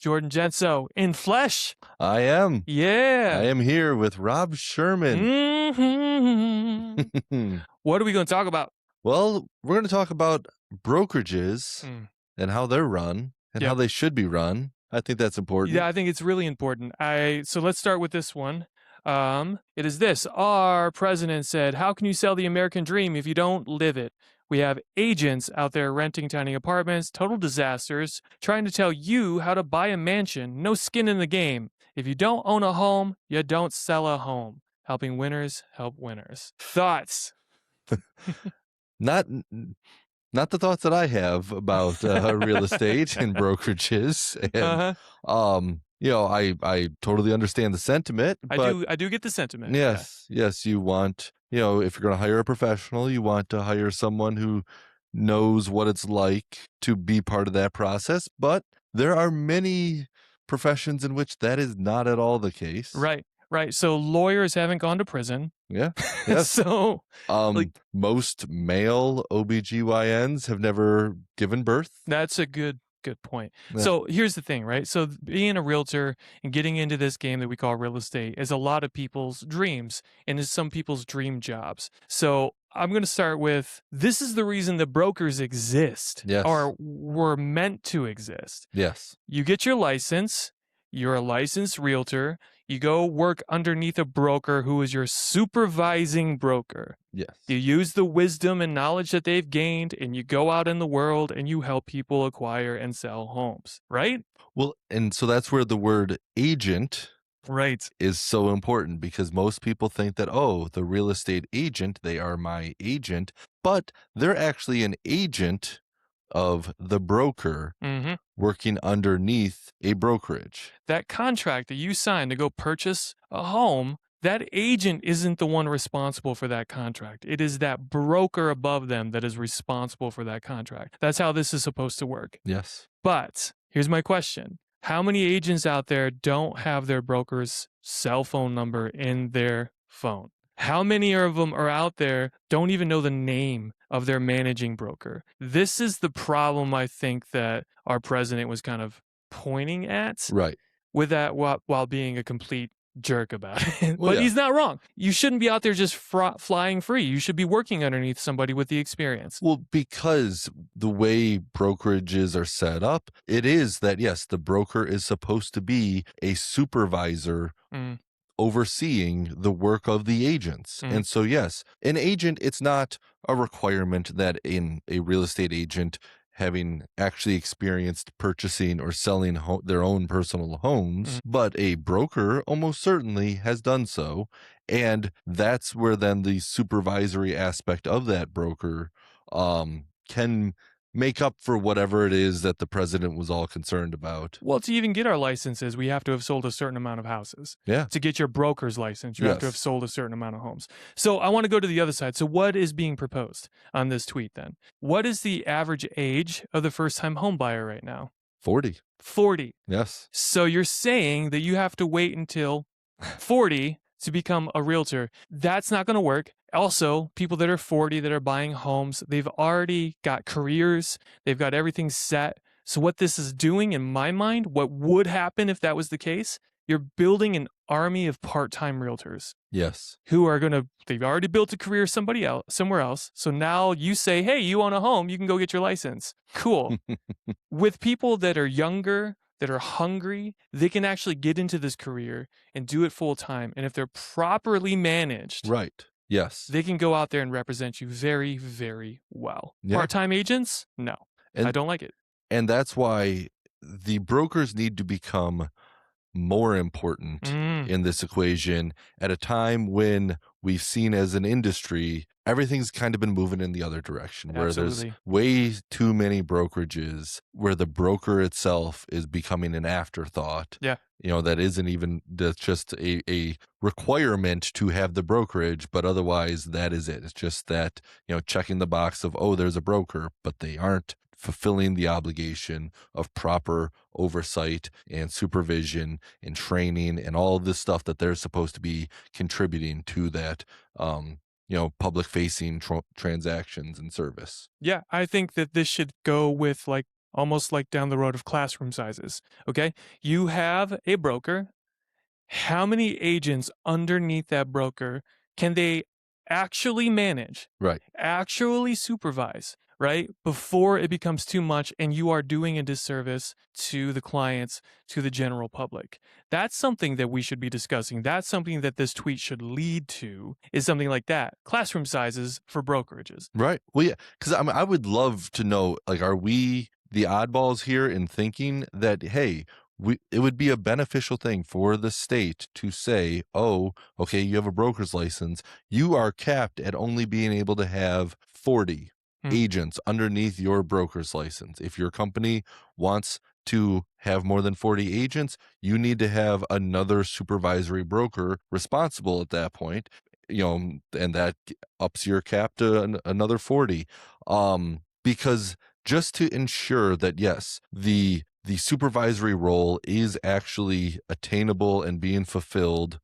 Jordan Genso in flesh. I am. Yeah. I am here with Rob Sherman. Mm-hmm. What are we going to talk about? Well, we're going to talk about brokerages and how they're run and how they should be run. I think that's important. Yeah, I think it's really important. So let's start with this one. It is this. Our president said, "How can you sell the American dream if you don't live it? We have agents out there renting tiny apartments, total disasters, trying to tell you how to buy a mansion. No skin in the game. If you don't own a home, you don't sell a home. Helping winners help winners." Thoughts? Not the thoughts that I have about real estate and brokerages. And, I totally understand the sentiment. But I do get the sentiment. Yes, you want, if you're going to hire a professional, you want to hire someone who knows what it's like to be part of that process. But there are many professions in which that is not at all the case. Right. So lawyers haven't gone to prison. Yeah. Yes. So most male OBGYNs have never given birth. That's a good point. Yeah. So here's the thing, right? So being a realtor and getting into this game that we call real estate is a lot of people's dreams and is some people's dream jobs. So I'm going to start with, this is the reason the brokers exist. Yes. Or were meant to exist. Yes. You get your license. You're a licensed realtor. You go work underneath a broker who is your supervising broker. Yes. You use the wisdom and knowledge that they've gained, and you go out in the world and you help people acquire and sell homes, right? Well, and so that's where the word agent is so important, because most people think that, the real estate agent, they are my agent, but they're actually an agent of the broker working underneath a brokerage. That contract that you signed to go purchase a home, that agent isn't the one responsible for that contract. It is that broker above them that is responsible for that contract. That's how this is supposed to work. Yes. But here's my question. How many agents out there don't have their broker's cell phone number in their phone? How many of them are out there don't even know the name of their managing broker? This is the problem I think that our president was kind of pointing at. Right. With that while being a complete jerk about it. Well, but he's not wrong. You shouldn't be out there just flying free. You should be working underneath somebody with the experience. Well, because the way brokerages are set up, it is that, yes, the broker is supposed to be a supervisor overseeing the work of the agents. And so, yes, an agent, it's not a requirement that in a real estate agent having actually experienced purchasing or selling their own personal homes, but a broker almost certainly has done so. And that's where then the supervisory aspect of that broker can make up for whatever it is that the president was all concerned about. Well, to even get our licenses, we have to have sold a certain amount of houses. Yeah. To get your broker's license, you have to have sold a certain amount of homes. So I want to go to the other side. So what is being proposed on this tweet then? What is the average age of the first-time home buyer right now? 40. 40. Yes. So you're saying that you have to wait until 40 to become a realtor. That's not going to work. Also, people that are 40 that are buying homes, they've already got careers. They've got everything set. So what this is doing, in my mind, what would happen if that was the case, you're building an army of part-time realtors. Yes. Who are they've already built a career somewhere else. So now you say, hey, you own a home, you can go get your license. Cool. With people that are younger, that are hungry, they can actually get into this career and do it full time. And if they're properly managed, right. Yes. They can go out there and represent you very, very well. Yeah. Part-time agents? No. I don't like it. And that's why the brokers need to become more important in this equation at a time when we've seen as an industry, everything's kind of been moving in the other direction, where there's way too many brokerages, where the broker itself is becoming an afterthought. Yeah. That isn't even, that's just a requirement to have the brokerage, but otherwise that is it. It's just that, checking the box of, there's a broker, but they aren't fulfilling the obligation of proper oversight and supervision and training and all of this stuff that they're supposed to be contributing to that, public facing transactions and service. Yeah, I think that this should go with like almost like down the road of classroom sizes. Okay. You have a broker. How many agents underneath that broker can they actually manage, Right. actually supervise, right? Before it becomes too much and you are doing a disservice to the clients, to the general public. That's something that we should be discussing. That's something that this tweet should lead to, is something like that. Classroom sizes for brokerages. Right. Well, yeah, because I would love to know, like, are we the oddballs here in thinking that, hey, it would be a beneficial thing for the state to say, oh, okay, you have a broker's license. You are capped at only being able to have 40 Mm. agents underneath your broker's license. If your company wants to have more than 40 agents, you need to have another supervisory broker responsible at that point. And that ups your cap to another 40, because just to ensure that, yes, the supervisory role is actually attainable and being fulfilled,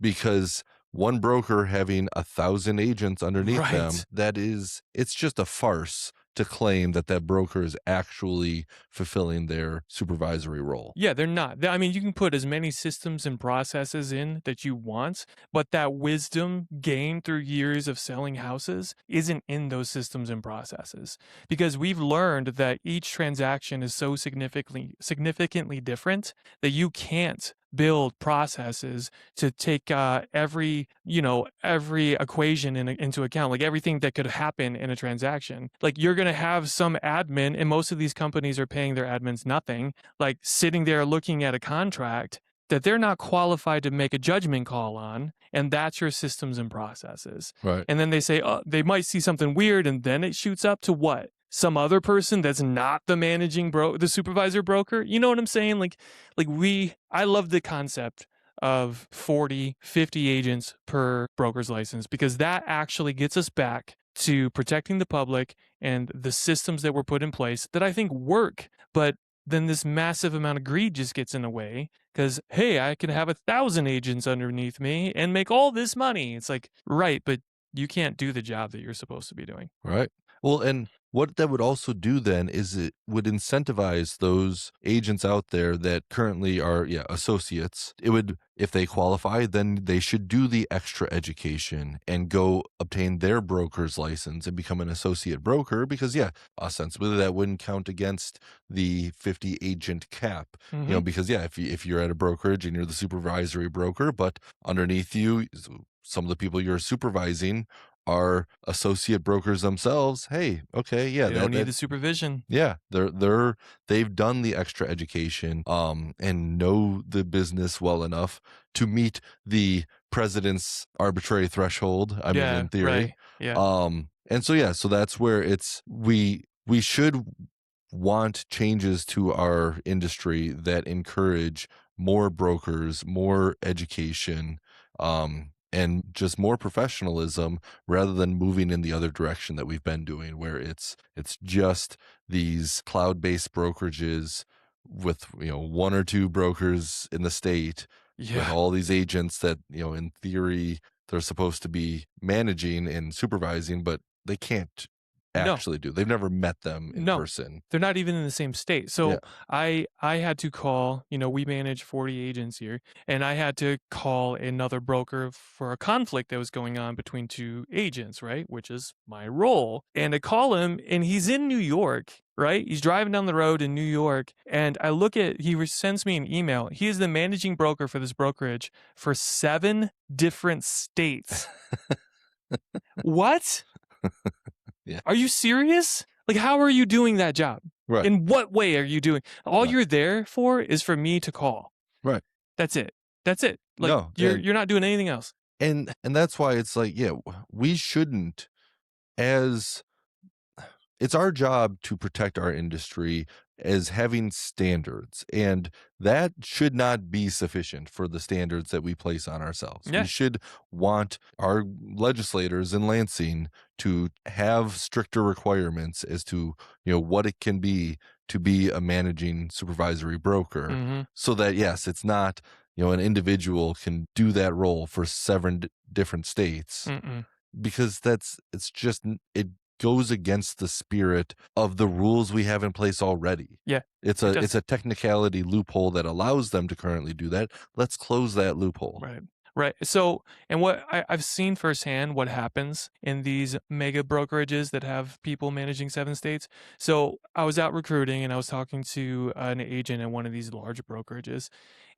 because one broker having 1,000 agents underneath them, Right. it's just a farce to claim that that broker is actually fulfilling their supervisory role. Yeah, they're not. I mean, you can put as many systems and processes in that you want, but that wisdom gained through years of selling houses isn't in those systems and processes, because we've learned that each transaction is so significantly different that you can't build processes to take every equation into account, like everything that could happen in a transaction. Like, you're going to have some admin, and most of these companies are paying their admins nothing, like sitting there looking at a contract that they're not qualified to make a judgment call on, and that's your systems and processes. Right. And then they say, oh, they might see something weird, and then it shoots up to what? Some other person that's not the the supervisor broker. You know what I'm saying? I love the concept of 40, 50 agents per broker's license, because that actually gets us back to protecting the public and the systems that were put in place that I think work. But then this massive amount of greed just gets in the way, because, hey, I can have 1,000 agents underneath me and make all this money. It's like, right, but you can't do the job that you're supposed to be doing. Right. Well, and what that would also do then is it would incentivize those agents out there that currently are, yeah, associates. It would, if they qualify, then they should do the extra education and go obtain their broker's license and become an associate broker, because, yeah, ostensibly that wouldn't count against the 50 agent cap. Mm-hmm. Because, yeah, if you're at a brokerage and you're the supervisory broker, but underneath you, some of the people you're supervising are associate brokers themselves. Hey, okay, yeah, They don't need the supervision. yeah, they've done the extra education, and know the business well enough to meet the president's arbitrary threshold. I mean, Yeah, in theory. right. Yeah. And so, yeah, so that's where we should want changes to our industry that encourage more brokers, more education, and just more professionalism, rather than moving in the other direction that we've been doing, where it's just these cloud-based brokerages with, one or two brokers in the state, with Yeah. all these agents that, in theory they're supposed to be managing and supervising, but they can't No. actually do. They've never met them in No. person. They're not even in the same state. Yeah. So I had to call, we manage 40 agents here, and I had to call another broker for a conflict that was going on between two agents, right? Which is my role. And I call him, and he's in New York, right? He's driving down the road in New York, and he sends me an email. He is the managing broker for this brokerage for 7 different states. What? Yeah. Are you serious? Like, how are you doing that job? Right. In what way are you doing? All Right. you're there for is for me to call. Right. That's it. That's it. Like, No, you're not doing anything else. And that's why it's like, yeah, we shouldn't, as it's our job to protect our industry as having standards, and that should not be sufficient for the standards that we place on ourselves. Yeah. We should want our legislators in Lansing to have stricter requirements as to, what it can be to be a managing supervisory broker, Mm-hmm. so that, yes, it's not, an individual can do that role for 7 different states. Mm-mm. Because it goes against the spirit of the rules we have in place already. Yeah, It's it a does. it's a technicality loophole that allows them to currently do that. Let's close that loophole. Right. Right. So, and what I've seen firsthand what happens in these mega brokerages that have people managing 7 states. So, I was out recruiting and I was talking to an agent at one of these large brokerages,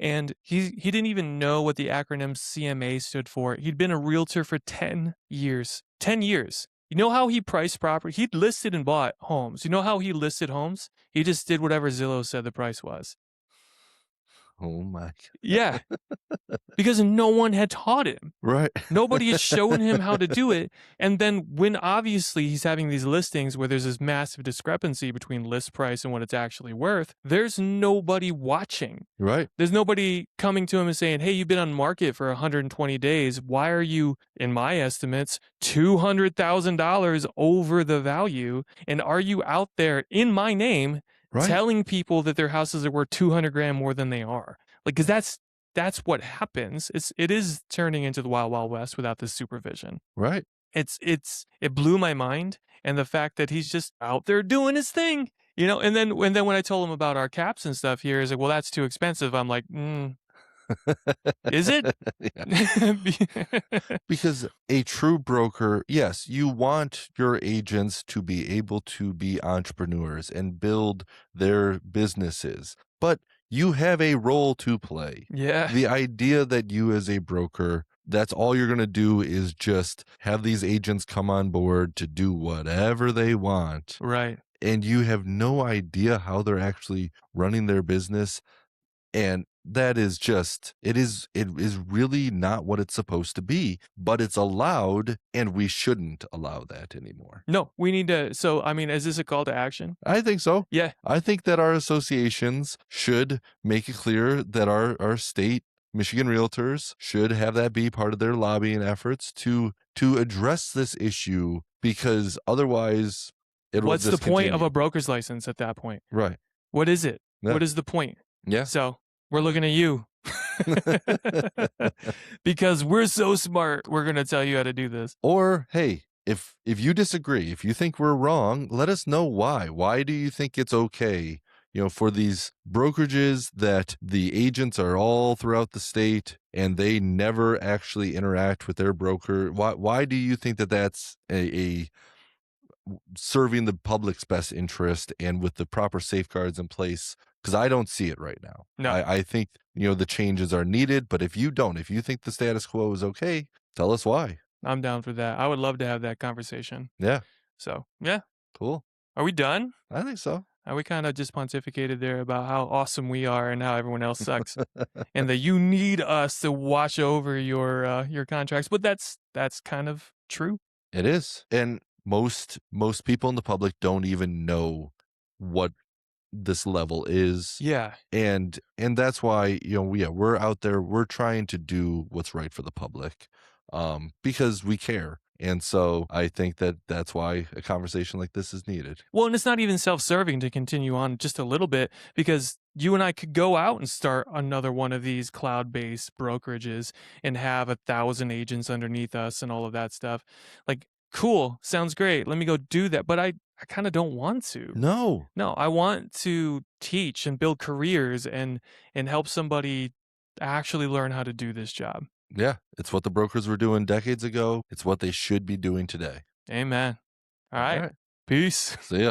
and he didn't even know what the acronym CMA stood for. He'd been a realtor for 10 years. 10 years. You know how he priced property? He'd listed and bought homes. You know how he listed homes? He just did whatever Zillow said the price was. Oh my Yeah, because no one had taught him. Right. Nobody had shown him how to do it. And then when obviously he's having these listings where there's this massive discrepancy between list price and what it's actually worth, there's nobody watching. Right. There's nobody coming to him and saying, hey, you've been on market for 120 days. Why are you, in my estimates, $200,000 over the value? And are you out there in my name Right. telling people that their houses are worth 200 grand more than they are? Like, because that's what happens. It is turning into the wild wild west without this supervision. Right. It blew my mind, and the fact that he's just out there doing his thing, and then when I told him about our caps and stuff here, he's like, well, that's too expensive. I'm like, is it? Yeah. Because a true broker, yes, you want your agents to be able to be entrepreneurs and build their businesses, but you have a role to play. Yeah. The idea that you as a broker, that's all you're going to do is just have these agents come on board to do whatever they want. Right. And you have no idea how they're actually running their business. And that is just, it is really not what it's supposed to be, but it's allowed, and we shouldn't allow that anymore. No, we need to. So, I mean, is this a call to action? I think so. Yeah. I think that our associations should make it clear that our state, Michigan Realtors, should have that be part of their lobbying efforts to address this issue, because otherwise it will What's the just point of continue. a broker's license at that point? Right. What is it? Yeah. What is the point? Yeah. So, we're looking at you. Because we're so smart, we're going to tell you how to do this. Or, hey, if you disagree, if you think we're wrong, let us know why. Why do you think it's okay, for these brokerages that the agents are all throughout the state and they never actually interact with their broker? Why do you think that that's a serving the public's best interest and with the proper safeguards in place? Because I don't see it right now. No. I think, the changes are needed, but if you think the status quo is okay, tell us why. I'm down for that. I would love to have that conversation. Yeah. So, yeah. Cool. Are we done? I think so. We kind of just pontificated there about how awesome we are and how everyone else sucks, and that you need us to watch over your contracts. But that's kind of true. It is. And most people in the public don't even know what this level is. Yeah. And that's why, we're out there, we're trying to do what's right for the public, because we care. And so I think that that's why a conversation like this is needed. Well, and it's not even self-serving to continue on just a little bit, because you and I could go out and start another one of these cloud-based brokerages and have 1,000 agents underneath us and all of that stuff. Like, cool, sounds great. Let me go do that. But I kind of don't want to. No, I want to teach and build careers and help somebody actually learn how to do this job. Yeah, it's what the brokers were doing decades ago. It's what they should be doing today. Amen. All right. Peace. See ya.